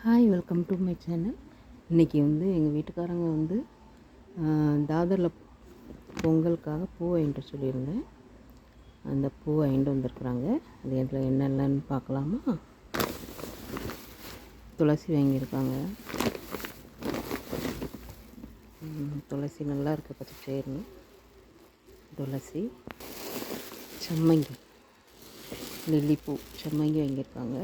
Hi, welcome to my channel. இன்றைக்கி எங்கள் வீட்டுக்காரங்க தாதரில் பொங்கலுக்காக பூ வாங்கிட்டு சொல்லியிருந்தேன். அந்த பூ வாங்கிட்டு வந்திருக்குறாங்க. அது இதில் என்னென்னு பார்க்கலாமா? துளசி வாங்கியிருக்காங்க. துளசி நல்லா இருக்குது, பச்சை பயிர்னு. துளசி, சம்மங்கி, லில்லிப்பூ, சம்மங்கி வாங்கியிருக்காங்க.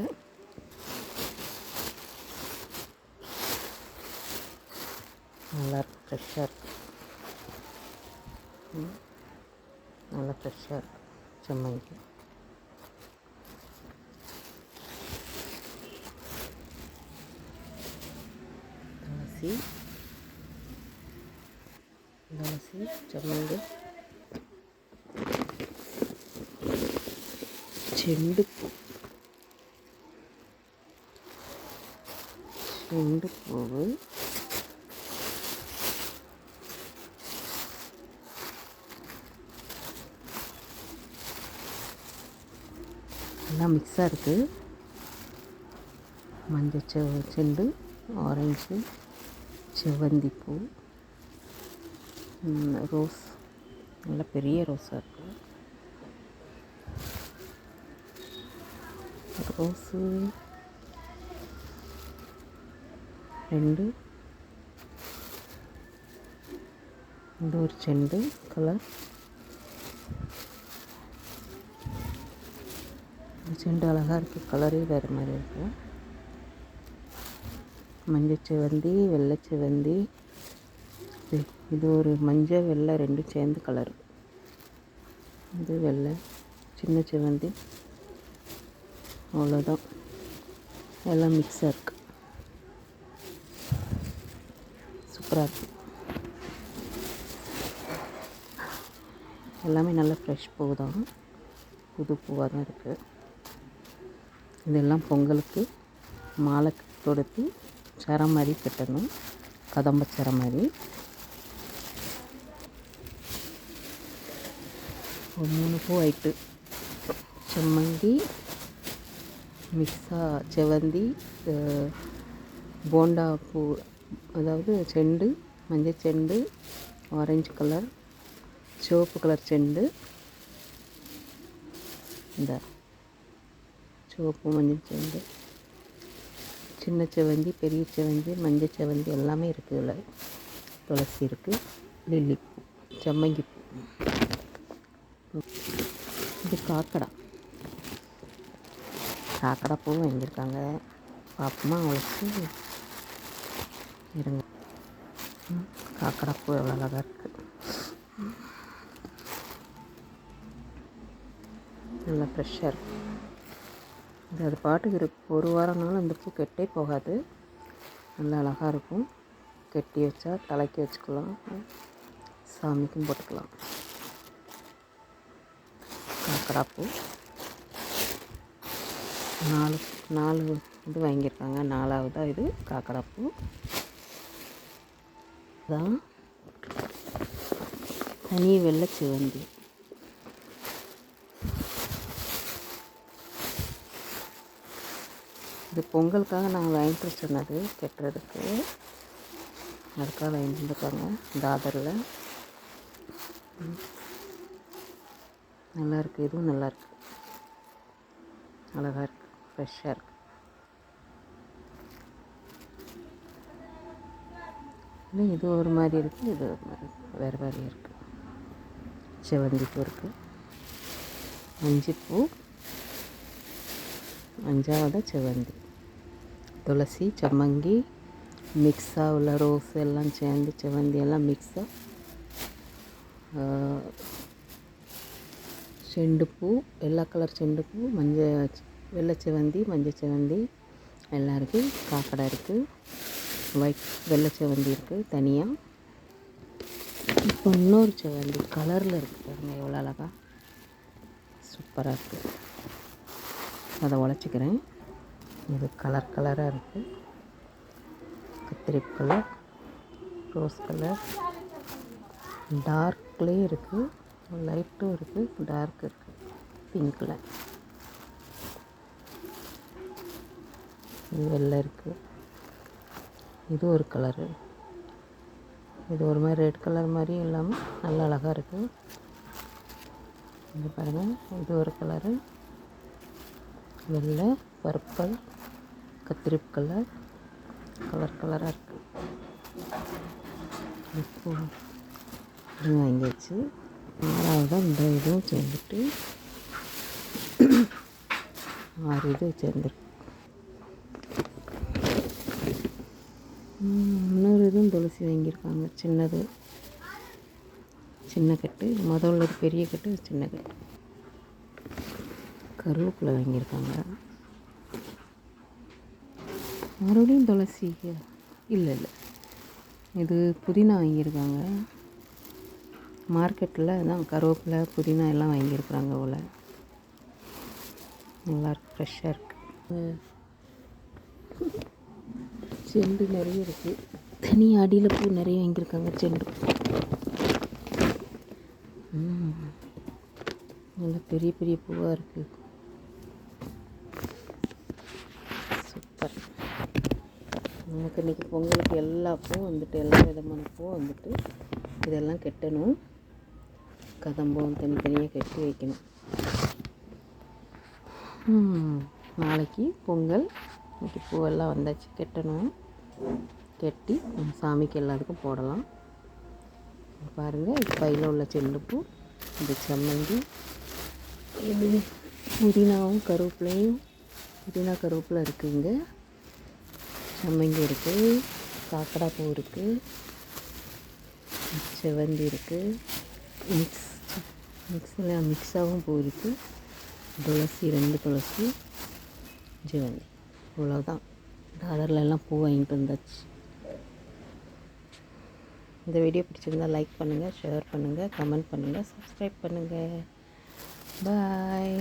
நல்லாயிருக்கு, ஃப்ரெஷ்ஷாக இருக்குது. நல்லா ஃப்ரெஷ்ஷாக இருக்குது சம்மங்கி. துளசி, சம்மங்கி, செண்டுப்பூ, செண்டுப்பூவு, எல்லாம் மிக்ஸாக இருக்குது. மஞ்சள் செண்டு, ஆரஞ்சு, செவ்வந்திப்பூ, ரோஸ், நல்ல பெரிய ரோஸாக இருக்குது. ரோஸு 2, இது ஒரு செண்டு கலர். இந்த செண்டு அழகாக இருக்குது, கலரே வேறு மாதிரி இருக்குது. மஞ்சள் செவ்வந்தி, வெள்ளை செவ்வந்தி, இது ஒரு மஞ்சள் வெள்ளை ரெண்டும் சேர்ந்து கலர். இது வெள்ளை, சின்ன செவ்வந்தி, அவ்வளோதான். எல்லாம் மிக்ஸாக இருக்குது. சூப்பராக இருக்குது. எல்லாமே நல்லா ஃப்ரெஷ் பூ தான், புது பூவாக தான் இருக்குது. இதெல்லாம் பொங்கலுக்கு மாலை தொடுத்து சரம் மாதிரி கட்டணும், கதம்ப சரம் மாதிரி. ஒரு 3 பூ ஆயிட்டு. செம்மங்கி, மிக்ஸா செவ்வந்தி, போண்டா பூ, அதாவது செண்டு, மஞ்சள் செண்டு, ஆரஞ்சு கலர், சிவப்பு கலர் செண்டு, இந்த சிவப்பு மஞ்சள் செண்டு, சின்ன செவ்வந்தி, பெரிய செவ்வந்தி, மஞ்சள் செவ்வந்தி எல்லாமே இருக்குது. இதில் துளசி இருக்குது, லில்லிப்பூ, சம்மங்கிப்பூ. இது காக்கடா பூ வாங்கியிருக்காங்க. பார்ப்போமா அவளுக்கு? இருங்க. காக்கடா பூ எவ்வளோ அழகாக இருக்குது. நல்லா ஃப்ரெஷ்ஷாக இருக்குது. அது பாட்டுக்கு இருக்குது. ஒரு வாரம்னாலும் அந்த பூ கெட்டே போகாது. நல்லா அழகாக இருக்கும். கெட்டி வச்சா தலைக்கு வச்சுக்கலாம், சாமிக்கும் போட்டுக்கலாம். காக்கடாப்பூ 4 இது வாங்கியிருக்காங்க. 4ஆவதாக இது காக்கடாப்பூ தான். தனி வெள்ளை சிவந்தி, இது பொங்கலுக்காக நாங்கள் வாங்கிட்டு சொன்னது கட்டுறதுக்கு. அதுக்காக வாங்கிட்டு வந்துருக்காங்க தாதரில். நல்லாயிருக்கு, இதுவும் நல்லாயிருக்கு, அழகாக இருக்குது, ஃப்ரெஷ்ஷாக இருக்குது. இல்லை, இது ஒரு மாதிரி இருக்குது, இது ஒரு மாதிரி வேறு வேறு இருக்குது. செவ்வந்திப்பூ இருக்குது, மஞ்சிப்பூ, 5ஆவது செவ்வந்தி, துளசி, சம்மங்கி, மிக்ஸாக உள்ள ரோஸ் எல்லாம் சேர்ந்து செவ்வந்தி எல்லாம் மிக்ஸாக, செண்டுப்பூ, எல்லா கலர் செண்டுப்பூ, வெள்ளை செவ்வந்தி, மஞ்சள் செவ்வந்தி எல்லாம் இருக்குது. காக்கடை இருக்குது, வெள்ளை செவ்வந்தி இருக்குது தனியாக. இப்போ இன்னொரு செவ்வந்தி கலரில் இருக்குது பாருங்கள், எவ்வளோ அழகாக சூப்பராக இருக்குது. அதை உடச்சிக்கிறேன். இது கலராக இருக்குது. கத்திரி கலர், ரோஸ் கலர், டார்க்லேயும் இருக்குது, லைட்டும் இருக்குது, டார்க் இருக்குது, பிங்க் கலர். இது வெள்ளை இருக்குது, இது ஒரு கலரு, இது ஒரு மாதிரி ரெட் கலர் மாதிரியும் இல்லாமல் நல்லா அழகாக இருக்குது. இது பாருங்கள், இது ஒரு கலரு, வெள்ளை, பர்பிள், கத்திரி கலர், கலராக இருக்குது. இப்போ இது வாங்கியாச்சு. 6வது இந்த இதுவும் சேர்ந்துட்டு 6 இது சேர்ந்துருக்கு. இன்னொரு இதுவும் துளசி வாங்கியிருக்காங்க, சின்னது, சின்ன கட்டு. உள்ளது பெரிய கட்டு, சின்ன கட்டு. கருவேப்பிலை வாங்கியிருக்காங்க. மறுபடியும் துளசி இல்லை, இது புதினா வாங்கியிருக்காங்க. மார்க்கெட்டில் தான் கருவேப்பிலை, புதினா எல்லாம் வாங்கியிருக்குறாங்க போல். நல்லாயிருக்கு, ஃப்ரெஷ்ஷாக இருக்குது. செண்டு நிறைய இருக்குது. தனி அடியில் பூ நிறைய வாங்கியிருக்காங்க. செண்டு நல்லா பெரிய பெரிய பூவாக இருக்குது. சூப்பர். நமக்கு இன்றைக்கி பொங்கலுக்கு எல்லா பூவும் வந்துட்டு, எல்லா விதமான பூவும் வந்துட்டு இதெல்லாம் கட்டணும். கதம்பம் தனித்தனியாக கட்டி வைக்கணும். நாளைக்கு பொங்கல். இன்றைக்கி பூவெல்லாம் வந்தாச்சு, கட்டணும். கட்டி சாமிக்கு எல்லாத்துக்கும் போடலாம். பாருங்கள், இது பையில் உள்ள செண்டுப்பூ, இந்த செம்மந்தி, இது புதினாவும் கருவேப்பிலையும், புதினா கருவேப்பிலை இருக்குதுங்க. செம்மந்தி இருக்குது, காக்கடா பூ இருக்குது, செவந்தி இருக்குது, மிக்ஸாகவும் பூ இருக்குது, துளசி 2 துளசி, செவந்தி. இவ்வளோதான். தாதரில் எல்லாம் பூ வாங்கிட்டு வந்தாச்சு. இந்த வீடியோ பிடிச்சிருந்தால் லைக் பண்ணுங்கள், ஷேர் பண்ணுங்கள், கமெண்ட் பண்ணுங்கள், சப்ஸ்கிரைப் பண்ணுங்கள். பாய்.